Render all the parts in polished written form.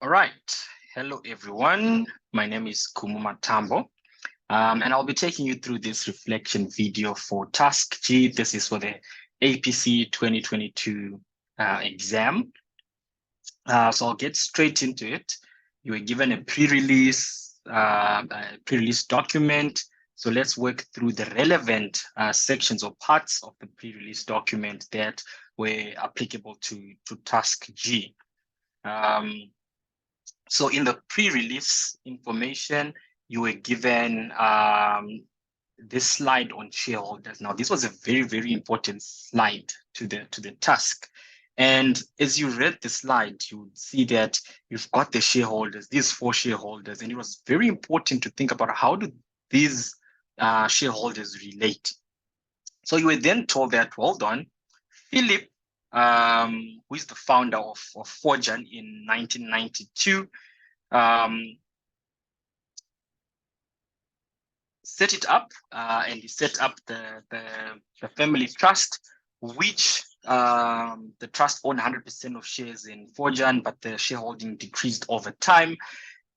All right. Hello, everyone. My name is Kumuma Tambo, and I'll be taking you through this reflection video for Task G. This is for the APC 2022 exam. So I'll get straight into it. You were given a pre-release document. So let's work through the relevant sections or parts of the pre-release document that were applicable to Task G. So in the pre-release information, you were given this slide on shareholders. Now, this was a very, very important slide to the task. And as you read the slide, you would see that you've got the shareholders, these 4 shareholders, and it was very important to think about how do these shareholders relate. So you were then told that, well done, Philip, who is the founder of Fodjan in 1992, set it up, and he set up the family trust, which the trust owned 100% of shares in Fodjan, but the shareholding decreased over time.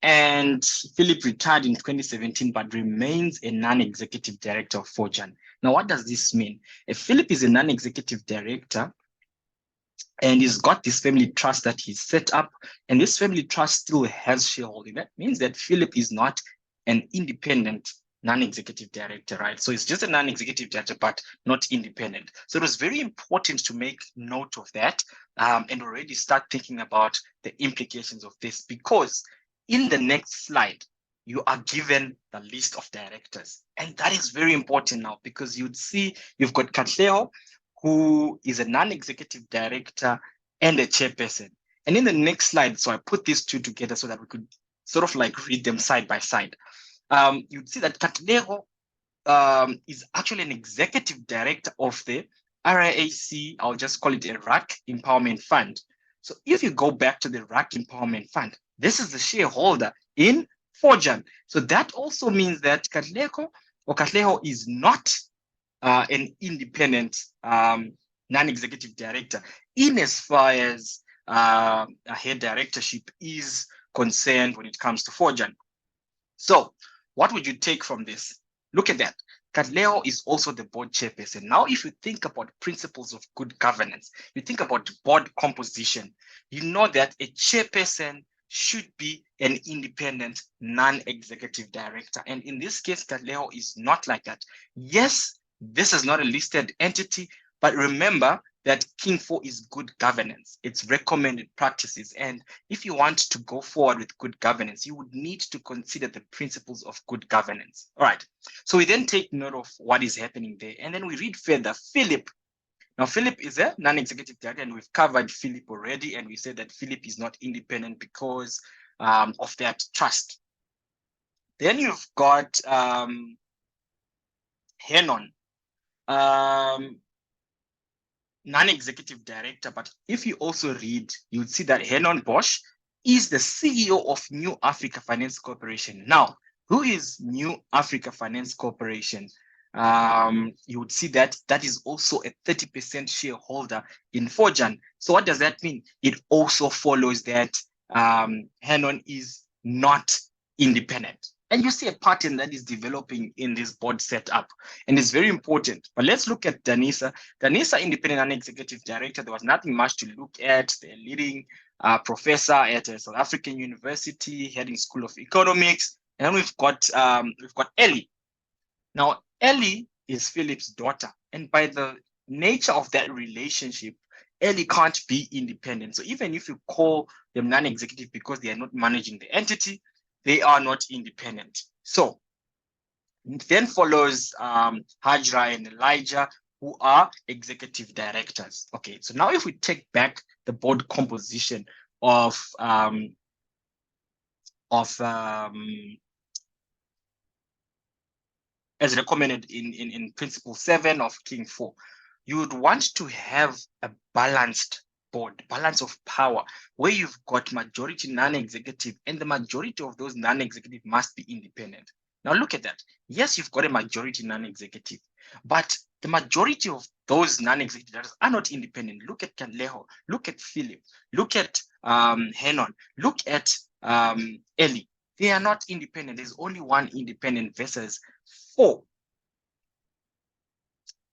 And Philip retired in 2017, but remains a non-executive director of Fodjan. Now, what does this mean? If Philip is a non-executive director, and he's got this family trust that he's set up, and this family trust still has shareholding. That means that Philip is not an independent non-executive director, right? So it's just a non-executive director, but not independent. So it was very important to make note of that and already start thinking about the implications of this, because in the next slide, you are given the list of directors. And that is very important now, because you'd see you've got Katlego, who is a non-executive director and a chairperson. And in the next slide, so I put these two together so that we could sort of like read them side by side. You'd see that Katlego is actually an executive director of the RIAC, I'll just call it a RAC Empowerment Fund. So if you go back to the RAC Empowerment Fund, this is the shareholder in Fodjan. So that also means that Katlego is not an independent non-executive director in as far as a head directorship is concerned when it comes to Fodjan. So what would you take from this? Look at that. Katlego is also the board chairperson. Now, if you think about principles of good governance, you think about board composition, you know that a chairperson should be an independent non-executive director. And in this case, Katlego is not like that. Yes, this is not a listed entity, but remember that King 4 is good governance. It's recommended practices. And if you want to go forward with good governance, you would need to consider the principles of good governance. All right. So we then take note of what is happening there. And then we read further, Philip. Now, Philip is a non-executive director, and we've covered Philip already. And we said that Philip is not independent because of that trust. Then you've got Henon. Non-executive director, but if you also read, you'd see that Henon Bosch is the CEO of New Africa Finance Corporation. Now, who is New Africa Finance Corporation? You would see that that is also a 30% shareholder in Fodjan. So what does that mean? It also follows that Henon is not independent. And you see a pattern that is developing in this board setup, and it's very important. But let's look at Danisa. Danisa, independent non-executive director. There was nothing much to look at. They're leading professor at a South African university, heading School of Economics. And then we've got Ellie. Now, Ellie is Philip's daughter, and by the nature of that relationship, Ellie can't be independent. So even if you call them non-executive because they are not managing the entity, they are not independent. So then follows Hajra and Elijah, who are executive directors. Okay, so now if we take back the board composition of as recommended in Principle 7 of King 4, you would want to have a balanced board, balance of power, where you've got majority non-executive, and the majority of those non-executive must be independent. Now look at that. Yes, you've got a majority non-executive, but the majority of those non-executive directors are not independent. Look at Kaleho, look at Philip, look at Henon, look at Eli. They are not independent. There's only one independent versus 4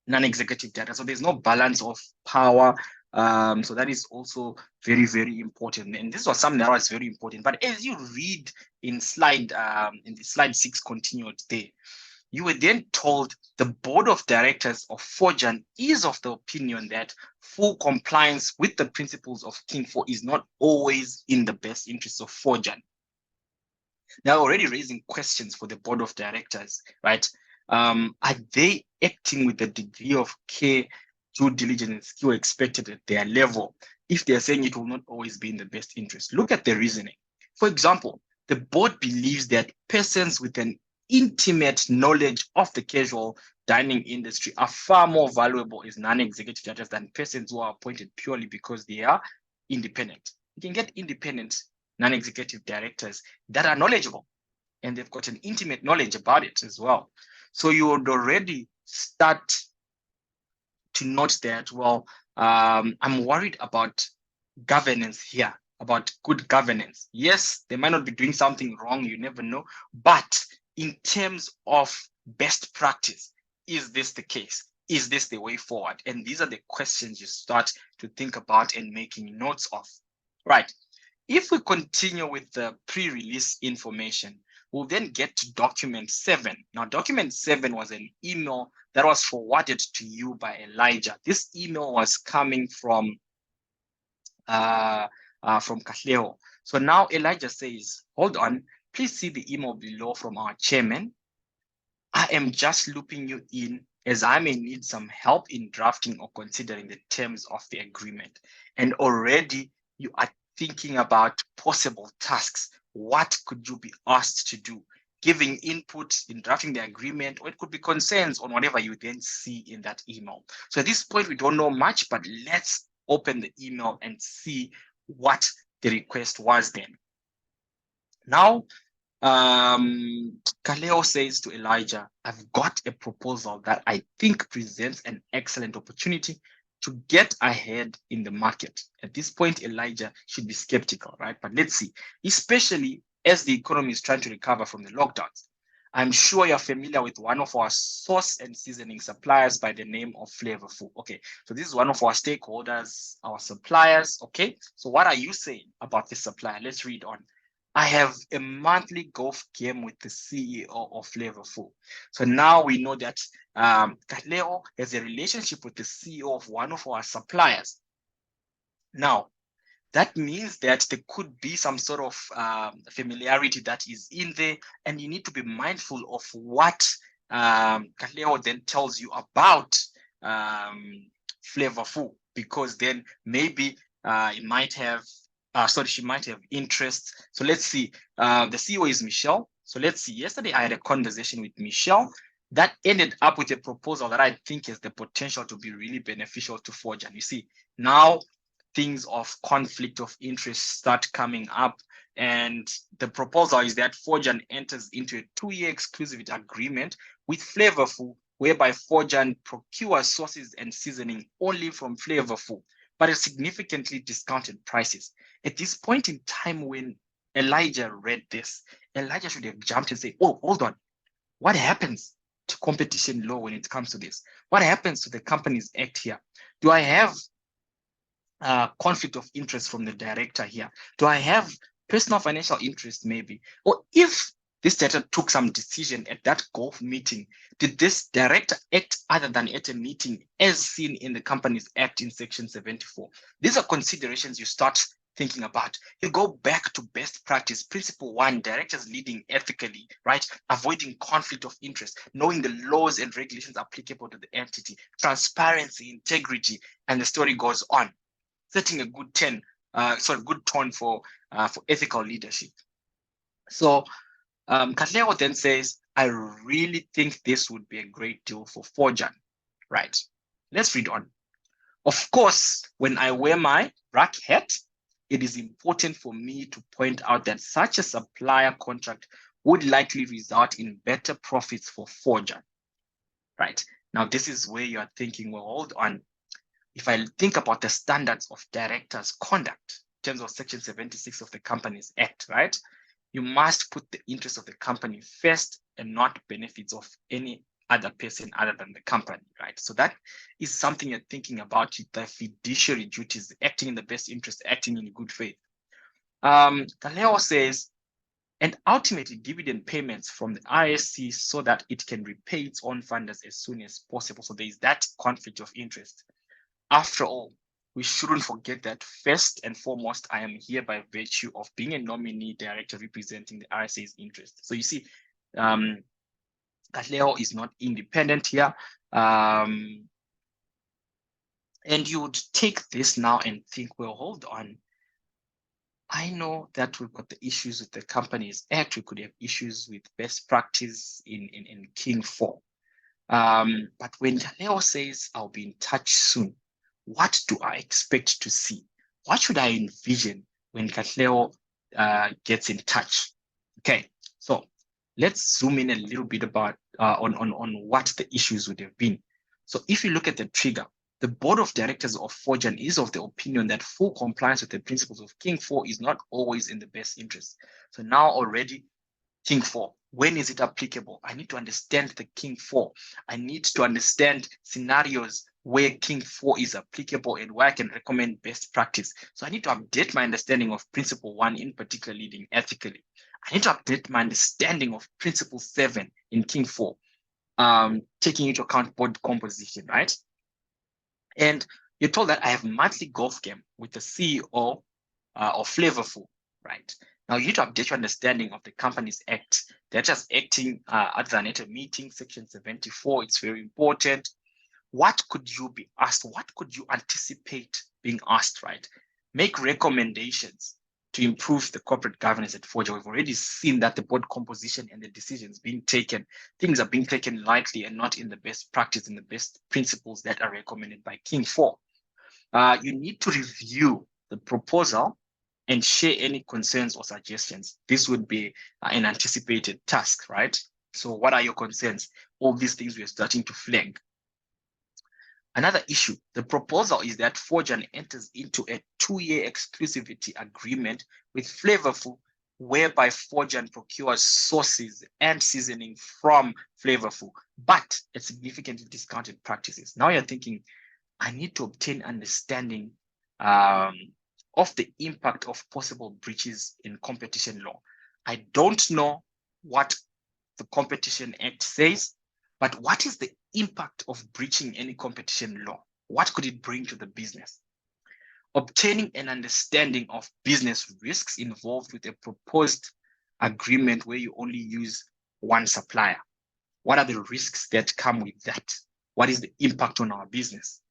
non-executive directors. So there's no balance of power. So that is also very, very important. And this was something that was very important. But as you read in the slide 6 continued there, you were then told the board of directors of Fodjan is of the opinion that full compliance with the principles of King 4 is not always in the best interests of Fodjan. Now, already raising questions for the board of directors, right? Are they acting with the degree of care, due diligence, and skill expected at their level if they're saying it will not always be in the best interest? Look at the reasoning. For example, the board believes that persons with an intimate knowledge of the casual dining industry are far more valuable as non-executive directors than persons who are appointed purely because they are independent. You can get independent non-executive directors that are knowledgeable and they've got an intimate knowledge about it as well. So you would already start to note that, well, I'm worried about governance here, about good governance. Yes, they might not be doing something wrong, you never know, but in terms of best practice, is this the case? Is this the way forward? And these are the questions you start to think about and making notes of. Right. If we continue with the pre-release information, we'll then get to document 7. Now, document 7 was an email that was forwarded to you by Elijah. This email was coming from Kahleo. So now Elijah says, hold on, please see the email below from our chairman. I am just looping you in as I may need some help in drafting or considering the terms of the agreement. And already you are thinking about possible tasks. What could you be asked to do? Giving input in drafting the agreement, or it could be concerns on whatever you then see in that email. So at this point, we don't know much, but let's open the email and see what the request was then. Now, Kaleo says to Elijah, I've got a proposal that I think presents an excellent opportunity to get ahead in the market. At this point, Elijah should be skeptical, right? But let's see, especially as the economy is trying to recover from the lockdowns. I'm sure you're familiar with one of our sauce and seasoning suppliers by the name of Flavorful. Okay, so this is one of our stakeholders, our suppliers. Okay, so what are you saying about this supplier? Let's read on. I have a monthly golf game with the CEO of Flavorful. So now we know that Kaleo has a relationship with the CEO of one of our suppliers. Now, that means that there could be some sort of familiarity that is in there, and you need to be mindful of what Kaleo then tells you about Flavorful, because then maybe it might have she might have interests. So let's see. The CEO is Michelle. So let's see. Yesterday, I had a conversation with Michelle that ended up with a proposal that I think has the potential to be really beneficial to Fodjan. You see, now things of conflict of interest start coming up. And the proposal is that Fodjan enters into a 2-year exclusivity agreement with Flavorful, whereby Fodjan procures sauces and seasoning only from Flavorful, but at significantly discounted prices. At this point in time, when Elijah read this, Elijah should have jumped and said, oh, hold on. What happens to competition law when it comes to this? What happens to the Companies Act here? Do I have conflict of interest from the director here? Do I have personal financial interest maybe? Or if this director took some decision at that golf meeting, did this director act other than at a meeting as seen in the Companies Act in Section 74? These are considerations you start thinking about. You go back to best practice. Principle 1, directors leading ethically, right? Avoiding conflict of interest, knowing the laws and regulations applicable to the entity, transparency, integrity, and the story goes on. Setting a good good tone for ethical leadership. So Katlego then says, I really think this would be a great deal for Fodjan. Right. Let's read on. Of course, when I wear my RAC hat, it is important for me to point out that such a supplier contract would likely result in better profits for Fodjan. Right. Now, this is where you are thinking, well, hold on. If I think about the standards of directors' conduct in terms of Section 76 of the Companies Act, right? You must put the interests of the company first and not benefits of any other person other than the company, right? So that is something you're thinking about, the fiduciary duties, acting in the best interest, acting in good faith. Kaleo says, and ultimately dividend payments from the RSC so that it can repay its own funders as soon as possible. So there is that conflict of interest. After all, we shouldn't forget that first and foremost, I am here by virtue of being a nominee director representing the RSA's interest. So you see, Katlego is not independent here. And you would take this now and think, well, hold on. I know that we've got the issues with the Companies Act. We could have issues with best practice in King 4. But when Leo says, I'll be in touch soon, what do I expect to see? What should I envision when Katleo gets in touch? Okay, so let's zoom in a little bit about on what the issues would have been. So if you look at the trigger, the board of directors of Fodjan is of the opinion that full compliance with the principles of King 4 is not always in the best interest. So now already King 4, when is it applicable? I need to understand the King 4. I need to understand scenarios where King 4 is applicable and where I can recommend best practice. So I need to update my understanding of Principle 1, in particular leading ethically. I need to update my understanding of Principle 7 in King 4, taking into account board composition, right? And you're told that I have a monthly golf game with the CEO of Flavorful, right? Now you need to update your understanding of the Companies Act. They're just acting other than at a meeting, Section 74. It's very important. What could you be asked? What could you anticipate being asked, right? Make recommendations to improve the corporate governance at Fodjan. We've already seen that the board composition and the decisions being taken, things are being taken lightly and not in the best practice and the best principles that are recommended by King 4. You need to review the proposal and share any concerns or suggestions. This would be an anticipated task, right? So what are your concerns? All these things we're starting to flag. Another issue, the proposal is that Fodjan enters into a 2-year exclusivity agreement with Flavorful, whereby Fodjan procures sauces and seasoning from Flavorful, but at significantly discounted practices. Now you're thinking, I need to obtain understanding of the impact of possible breaches in competition law. I don't know what the Competition Act says, but what is the impact of breaching any competition law? What could it bring to the business? Obtaining an understanding of business risks involved with a proposed agreement where you only use one supplier. What are the risks that come with that? What is the impact on our business?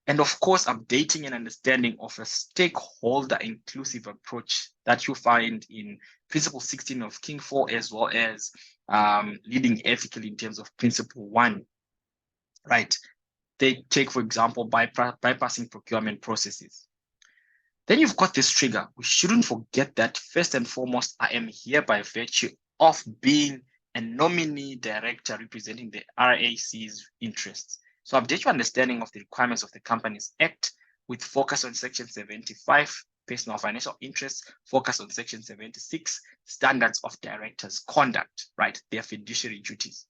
And of course, updating an understanding of a stakeholder inclusive approach that you find in Principle 16 of King 4, as well as leading ethically in terms of Principle 1, right? They take, for example, bypassing procurement processes. Then you've got this trigger. We shouldn't forget that first and foremost, I am here by virtue of being a nominee director representing the RAC's interests. So update your understanding of the requirements of the Companies Act with focus on Section 75, personal financial interests, focus on Section 76, standards of directors' conduct, right? Their fiduciary duties.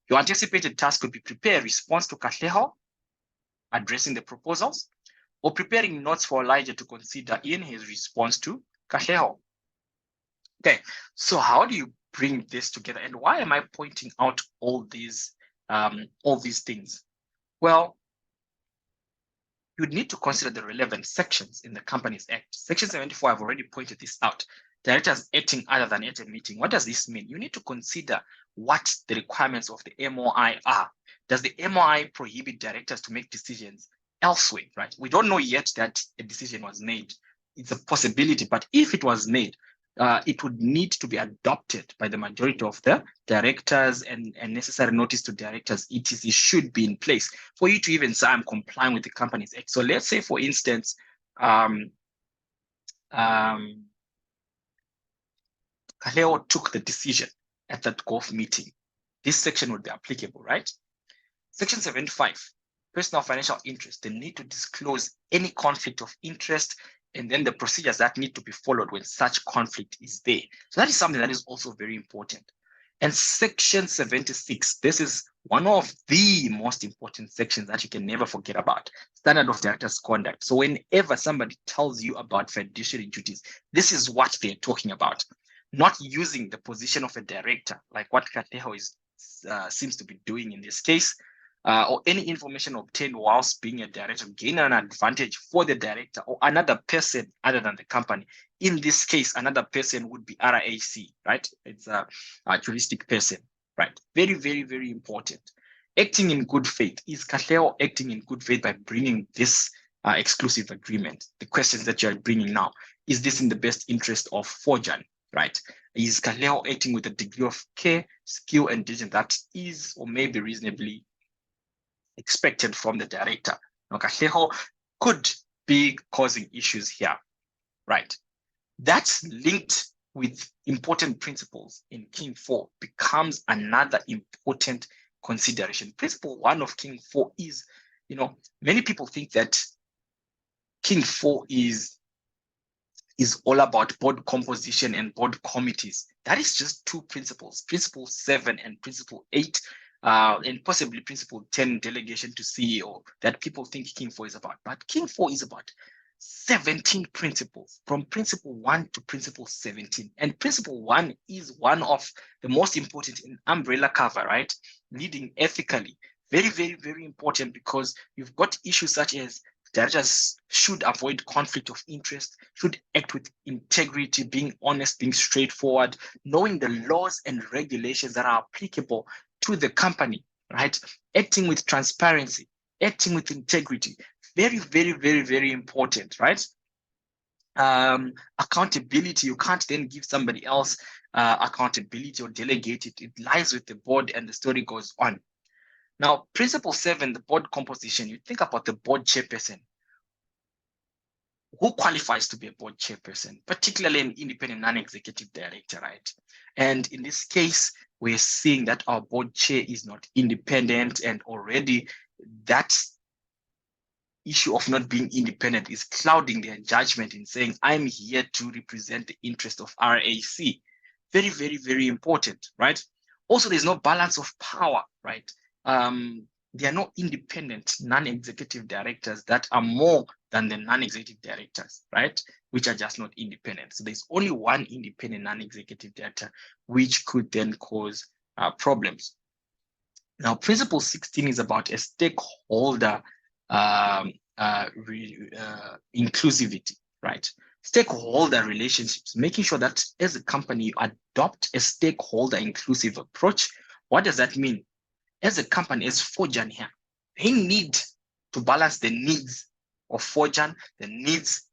Your anticipated task could be prepare a response to Katlego, addressing the proposals, or preparing notes for Elijah to consider in his response to Katlego. Okay, so how do you bring this together? And why am I pointing out all these things? Well, you need to consider the relevant sections in the Companies Act. Section 74, I've already pointed this out. Directors acting other than at a meeting. What does this mean? You need to consider what the requirements of the MOI are. Does the MOI prohibit directors to make decisions elsewhere, right? We don't know yet that a decision was made. It's a possibility, but if it was made, it would need to be adopted by the majority of the directors, and necessary notice to directors, etc. should be in place for you to even say I'm complying with the Companies Act. So let's say, for instance, Kaleo took the decision at that golf meeting. This section would be applicable, right? Section 75, personal financial interest. They need to disclose any conflict of interest and then the procedures that need to be followed when such conflict is there. So that is something that is also very important. And section 76, this is one of the most important sections that you can never forget about, standard of directors' conduct. So whenever somebody tells you about fiduciary duties, this is what they're talking about. Not using the position of a director, like what Kateho seems to be doing in this case, or any information obtained whilst being a director, gain an advantage for the director or another person other than the company. In this case, another person would be RAC, right? It's a juristic person, right? Very, very, very important. Acting in good faith. Is Kahleo acting in good faith by bringing this exclusive agreement? The questions that you're bringing now, is this in the best interest of Fodjan, right? Is Kahleo acting with a degree of care, skill, and diligence that is or may be reasonably expected from the director? Now, Kahleo could be causing issues here, right? That's linked with important principles in King 4 becomes another important consideration. Principle 1 of King 4 is, many people think that King 4 is all about board composition and board committees. That is just two principles, Principle 7 and Principle 8, and possibly Principle 10, delegation to CEO, that people think King 4 is about. But King 4 is about 17 principles, from Principle 1 to Principle 17. And Principle 1 is one of the most important in umbrella cover, right? Leading ethically. Very, very, very important, because you've got issues such as directors should avoid conflict of interest, should act with integrity, being honest, being straightforward, knowing the laws and regulations that are applicable to the company, right? Acting with transparency, acting with integrity. Very, very, very, very important, right? Accountability, you can't then give somebody else accountability or delegate it. It lies with the board and the story goes on. Now, Principle 7, the board composition, you think about the board chairperson. Who qualifies to be a board chairperson, particularly an independent non-executive director, right? And in this case, we're seeing that our board chair is not independent, and already that issue of not being independent is clouding their judgment in saying, I'm here to represent the interest of RAC. Very, very, very important, right? Also, there's no balance of power, right? There are no independent non-executive directors that are more than the non-executive directors, right? Which are just not independent. So there's only one independent non-executive director, which could then cause problems. Now, Principle 16 is about a stakeholder inclusivity, right? Stakeholder relationships, making sure that as a company you adopt a stakeholder inclusive approach. What does that mean? As a company, as Fodjan here, they need to balance the needs of Fodjan, the needs,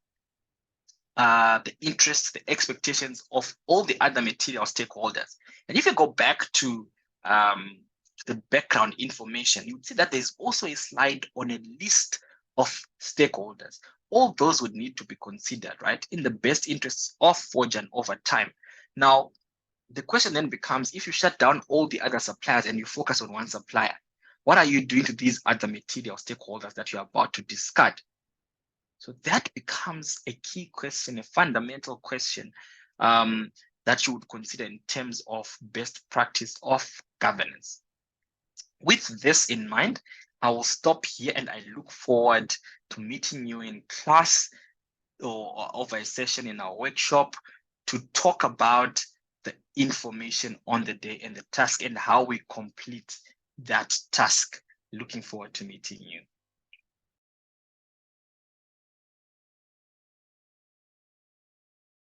the interests, the expectations of all the other material stakeholders. And if you go back to the background information, you would see that there's also a slide on a list of stakeholders. All those would need to be considered, right, in the best interests of Fodjan over time. Now, the question then becomes, if you shut down all the other suppliers and you focus on one supplier, what are you doing to these other material stakeholders that you're about to discard? So that becomes a key question, a fundamental question that you would consider in terms of best practice of governance. With this in mind, I will stop here, and I look forward to meeting you in class or over a session in our workshop to talk about the information on the day and the task and how we complete that task. Looking forward to meeting you.